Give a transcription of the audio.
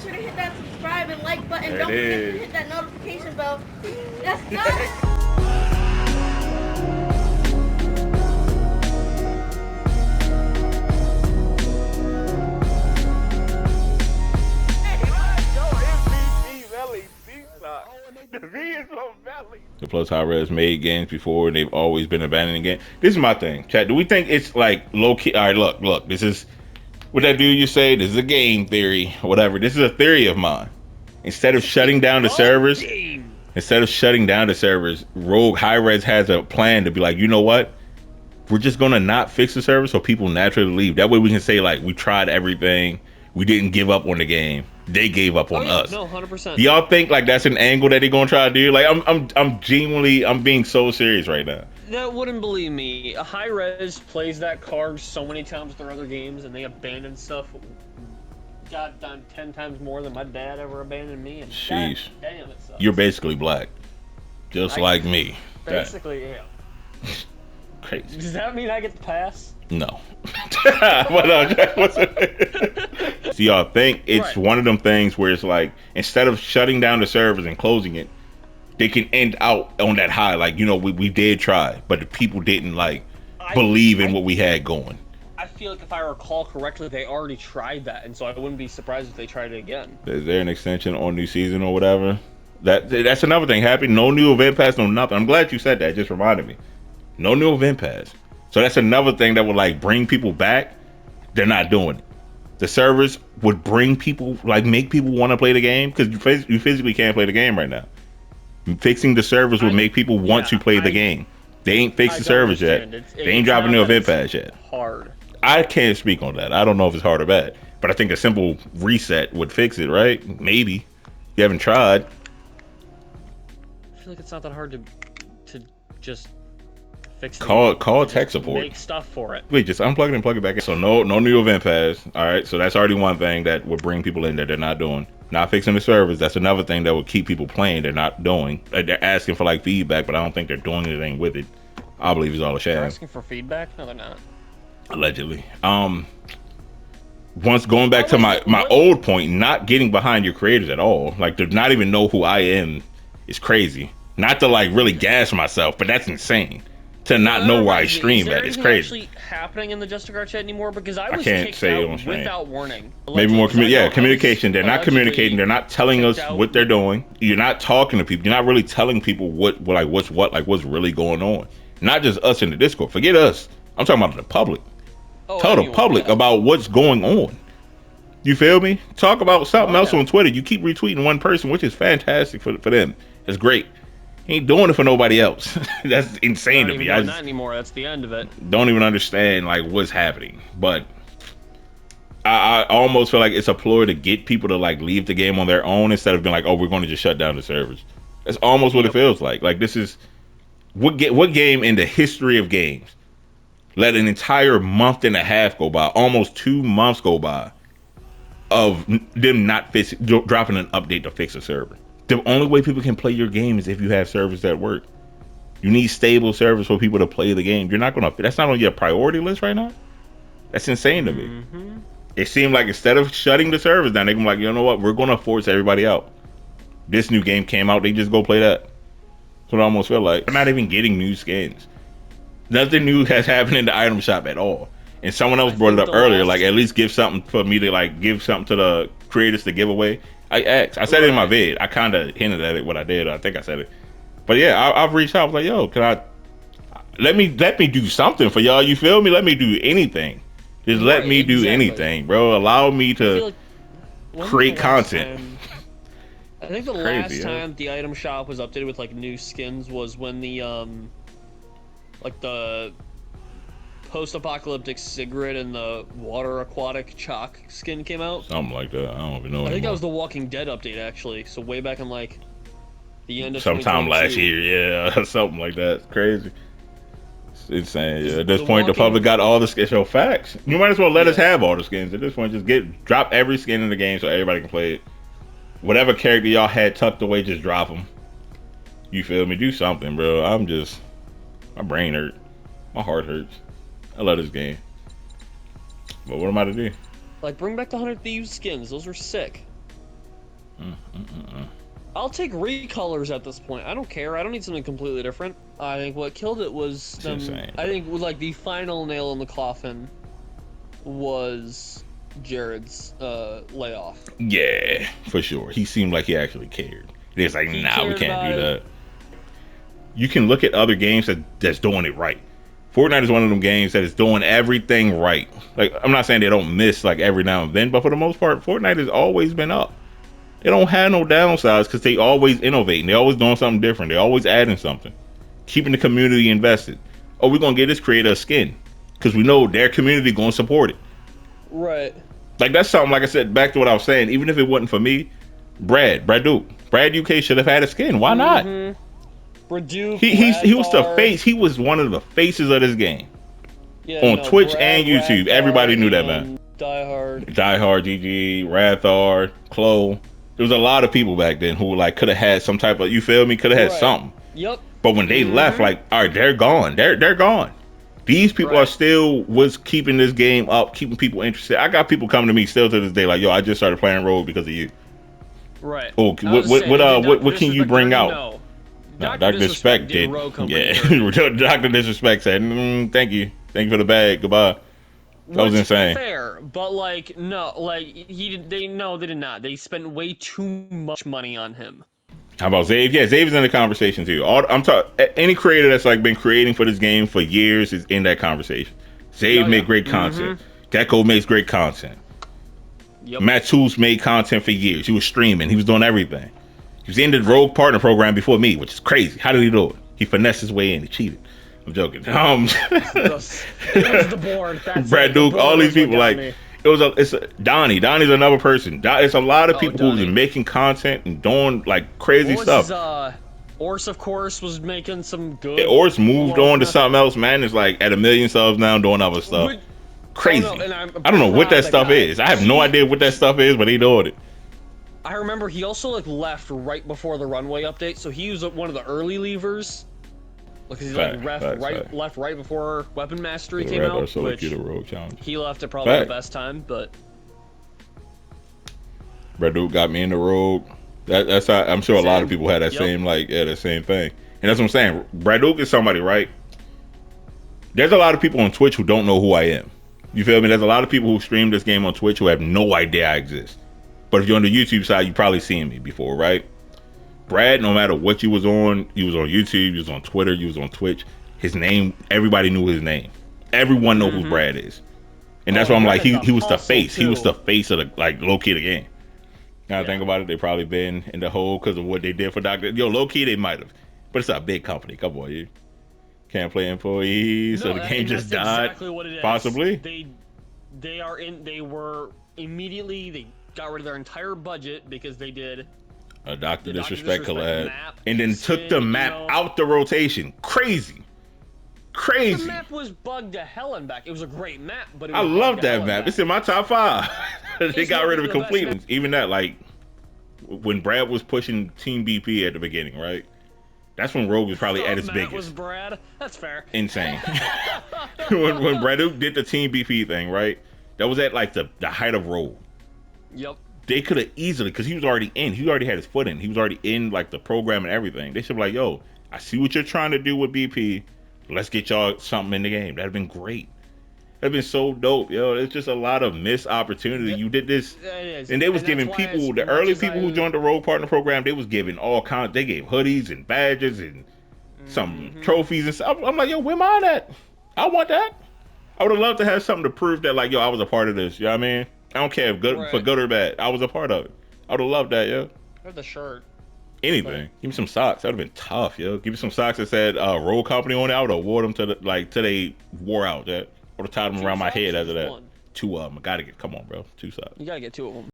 sure to hit that subscribe and like button. There Don't it forget is. to hit that notification bell. That's not. The V is from Valley. The plus Hi-Rez made games before, and they've always been abandoning games. This is my thing, chat. Do we think it's like low key? All right, look. This is what that dude you say. This is a game theory, or whatever. This is a theory of mine. Instead of shutting down the servers, Rogue Hi-Rez has a plan to be like, you know what? We're just gonna not fix the server so people naturally leave. That way we can say like we tried everything. We didn't give up on the game. They gave up on us. No, 100%. Do y'all think like that's an angle that they're gonna try to do? Like I'm genuinely being so serious right now. That wouldn't believe me. Hi-Rez plays that card so many times with their other games, and they abandon stuff. God done 10 times more than my dad ever abandoned me. And sheesh. Damn, it sucks. You're basically black, just like me. Basically, yeah. Crazy. Does that mean I get the pass? No. So y'all think it's one of them things where it's like instead of shutting down the servers and closing it, they can end out on that high. Like, you know, we did try, but the people didn't like believe in what we had going. I feel like if I recall correctly, they already tried that, and so I wouldn't be surprised if they tried it again. Is there an extension on new season or whatever? That's another thing. Happy no new event pass, no nothing. I'm glad you said that. It just reminded me. No new event pass. So that's another thing that would like bring people back. They're not doing it. The servers would bring people, like make people want to play the game because you physically can't play the game right now. Fixing the servers would make people want to play the game. They ain't fixed the servers yet. They ain't dropping the event pass yet. Hard. I can't speak on that. I don't know if it's hard or bad, but I think a simple reset would fix it, right? Maybe. You haven't tried. I feel like it's not that hard to just fix it. Call tech support. Make stuff for it. Wait, just unplug it and plug it back in. So no new event pass. All right, so that's already one thing that would bring people in that they're not doing. Not fixing the servers. That's another thing that would keep people playing. They're not doing. They're asking for like feedback, but I don't think they're doing anything with it. I believe it's all a sham. They're asking for feedback? No, they're not. Allegedly. Once going back to my old point, not getting behind your creators at all, like to not even know who I am is crazy. Not to like really gas myself, but that's insane. To not know where I stream at is crazy. Actually happening in the Justicar chat anymore because I was can't kicked say out without warning. Maybe more communication. They're not communicating. They're not telling us what they're doing. You're not talking to people. You're not really telling people what's really going on. Not just us in the Discord. Forget us. I'm talking about the public. Tell the public about what's going on. You feel me? Talk about something else on Twitter. You keep retweeting one person, which is fantastic for them. It's great. He ain't doing it for nobody else. That's insane to me. Not that anymore. That's the end of it. Don't even understand like what's happening. But I almost feel like it's a ploy to get people to like leave the game on their own instead of being like, oh, we're going to just shut down the servers. That's almost what it feels like. Like this is what game in the history of games let an entire month and a half go by, almost 2 months go by, of them not dropping an update to fix a server. The only way people can play your game is if you have servers that work. You need stable servers for people to play the game. You're not gonna. That's not on your priority list right now. That's insane to me. It seemed like instead of shutting the servers down, they're gonna be like, you know what? We're gonna force everybody out. This new game came out. They just go play that. That's what I almost feel like. They're not even getting new skins. Nothing new has happened in the item shop at all. And someone else brought it up earlier. Like at least give something for me to like give something to the creators to give away. I asked. I said it in my vid. I kind of hinted at it what I did. I think I said it. But yeah, I've reached out. I was like, yo, can I? Let me do something for y'all. You feel me? Let me do anything. Just let me do anything, bro. Allow me to create content. I think the last time the item shop was updated with like new skins was when the like the post-apocalyptic Sigrid and the water aquatic chalk skin came out. Something like that. I don't even know. I think that was the Walking Dead update actually. So way back in like the end of sometime last year, yeah, something like that. It's crazy. It's insane. Yeah. At this point, the public got all the skins. So facts. You might as well let us have all the skins. At this point, just drop every skin in the game so everybody can play it. Whatever character y'all had tucked away, just drop them. You feel me? Do something, bro. My brain hurt. My heart hurts. I love this game. But what am I to do? Like, bring back the 100 Thieves skins. Those were sick. I'll take recolors at this point. I don't care. I don't need something completely different. I think what killed it was them. Insane, I think like the final nail in the coffin was Jared's layoff. Yeah, for sure. He seemed like he actually cared. It's like, nah, we can't do that. You can look at other games that's doing it right. Fortnite is one of them games that is doing everything right. Like, I'm not saying they don't miss like every now and then, but for the most part, Fortnite has always been up. They don't have no downsides because they always innovating. They always doing something different. They always adding something, keeping the community invested. Oh, we're gonna get this creator a skin because we know their community gonna support it. Right. Like, that's something, like I said, back to what I was saying, even if it wasn't for me, Brad UK should have had a skin. Why not? He was the face. He was one of the faces of this game. Yeah, on Twitch and YouTube. Everybody knew that, man. Die Hard, GG, Rathar, Chloe. There was a lot of people back then who like could have had some type of, you feel me, could have had something. Yep. But when they left, like, all right, they're gone. They're gone. These people are still was keeping this game up, keeping people interested. I got people coming to me still to this day, like, yo, I just started playing Rogue because of you. Right. Oh, what can you bring out? No, Dr. Disrespect did. Yeah, Dr. Disrespect said, thank you for the bag, goodbye. That was insane. Fair, but like, no, like they did not. They spent way too much money on him. How about Zave? Yeah, Zave's in the conversation too. I'm talking any creator that's like been creating for this game for years is in that conversation. Zave made great content. Gecko makes great content. Yep. Matt Tools made content for years. He was streaming. He was doing everything. He was in the Rogue Partner program before me, which is crazy. How did he do it? He finessed his way in. He cheated. I'm joking. It was the board. That's Brad Duke, all these people like. It's Donnie. Donnie's another person. It's a lot of people who's been making content and doing like crazy stuff. Ors, of course, was making some good. Yeah, Ors moved on to something else, man. It's like at 1 million subs now, doing other stuff. Crazy. I don't know what that stuff is. I have no idea what that stuff is, but he doing it. I remember he also like left right before the runway update, so he was one of the early leavers. Because he's left right before Weapon Mastery came out, which he left at probably the best time, but Brad Duke got me in the Rogue. That's how, I'm sure a lot of people had that same that same thing. And that's what I'm saying. Brad Duke is somebody, right? There's a lot of people on Twitch who don't know who I am. You feel me? There's a lot of people who stream this game on Twitch who have no idea I exist. But if you're on the YouTube side, you've probably seen me before, right? Brad, no matter what you was on YouTube, you was on Twitter, you was on Twitch, his name, everybody knew his name. Everyone knows who Brad is. And that's why I'm like, he was the face. He was the face of the, like, low-key the game. Now I think about it, they probably been in the hole because of what they did for Dr. Yo, low-key they might have. But it's a big company. Come on, you. Can't play employees, so the game just died. Exactly what it is. Possibly. They got rid of their entire budget because they did a Dr. Disrespect collab, and then took the map out the rotation. Crazy. The map was bugged to hell and back. It was a great map, but I love that map. It's in my top 5. They got rid of it completely. Even that, like, when Brad was pushing Team BP at the beginning, right? That's when Rogue was probably at its biggest. Was Brad? That's fair. Insane. when Brad did the Team BP thing, right? That was at like the height of Rogue. Yep. They could have easily, because he was already in. He already had his foot in. He was already in like the program and everything. They should be like, yo, I see what you're trying to do with BP. Let's get y'all something in the game. That'd have been great. That'd been so dope, yo. It's just a lot of missed opportunity. You did this, and they was giving people, the early people who joined the Rogue Partner program, they was giving all kinds. They gave hoodies and badges and some trophies and stuff. I'm like, yo, where mine at? I want that. I would have loved to have something to prove that, like, yo, I was a part of this. You know what I mean? I don't care if for good or bad. I was a part of it. I would have loved that, yo. Or the shirt. Anything. Give me some socks. That would have been tough, yo. Give me some socks that said Rogue Company on it. I would have wore them till they wore out. That. I would have tied them around my head after that. 2 of them. I gotta get. Come on, bro. 2 socks. You gotta get 2 of them.